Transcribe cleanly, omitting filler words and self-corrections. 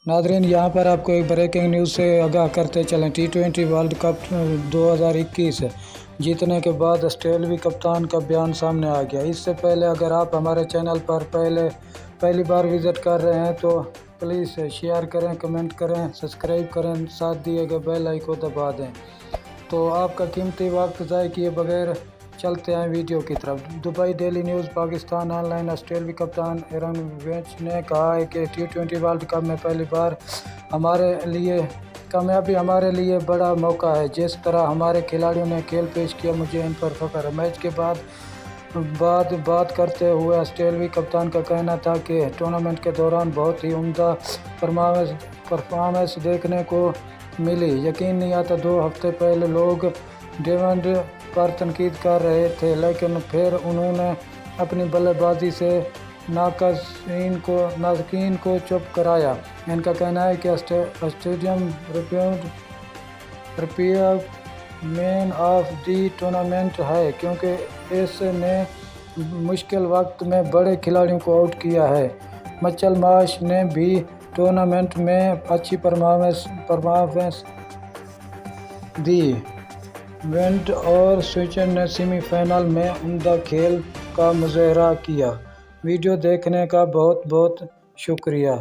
नाज़रीन, यहाँ पर आपको एक ब्रेकिंग न्यूज़ से आगाह करते चलें। T20 वर्ल्ड कप 2021 जीतने के बाद ऑस्ट्रेलियावी कप्तान का बयान सामने आ गया। इससे पहले अगर आप हमारे चैनल पर पहली बार विज़िट कर रहे हैं तो प्लीज़ शेयर करें, कमेंट करें, सब्सक्राइब करें, साथ दिए गए बेल आइकन को दबा दें। तो आपका कीमती वक्त ज़ाय किए बगैर चलते हैं वीडियो की तरफ। Dubai daily news Pakistan online ऑस्ट्रेलियावी कप्तान एरन फिंच ने कहा है कि T20 वर्ल्ड कप में पहली बार कामयाबी हमारे लिए बड़ा मौका है। जिस तरह हमारे खिलाड़ियों ने खेल पेश किया, मुझे इन पर फख्र है। मैच के बाद बात करते हुए ऑस्ट्रेलियावी कप्तान का कहना था कि टूर्नामेंट के दौरान बहुत ही उम्दा परफॉर्मेंस देखने को मिली। यकीन नहीं आता 2 हफ्ते पहले लोग डेविड पर तनकीद कर रहे थे, लेकिन फिर उन्होंने अपनी बल्लेबाजी से नाज़रीन को चुप कराया। इनका कहना है कि Australian repair man of the tournament है, क्योंकि इसने मुश्किल वक्त में बड़े खिलाड़ियों को आउट किया है। मिचेल मार्श ने भी टूर्नामेंट में अच्छी परफॉर्मेंस दी। वेंट और स्विचर ने सेमीफाइनल में उम्दा खेल का मुजाहरा किया। वीडियो देखने का बहुत बहुत शुक्रिया।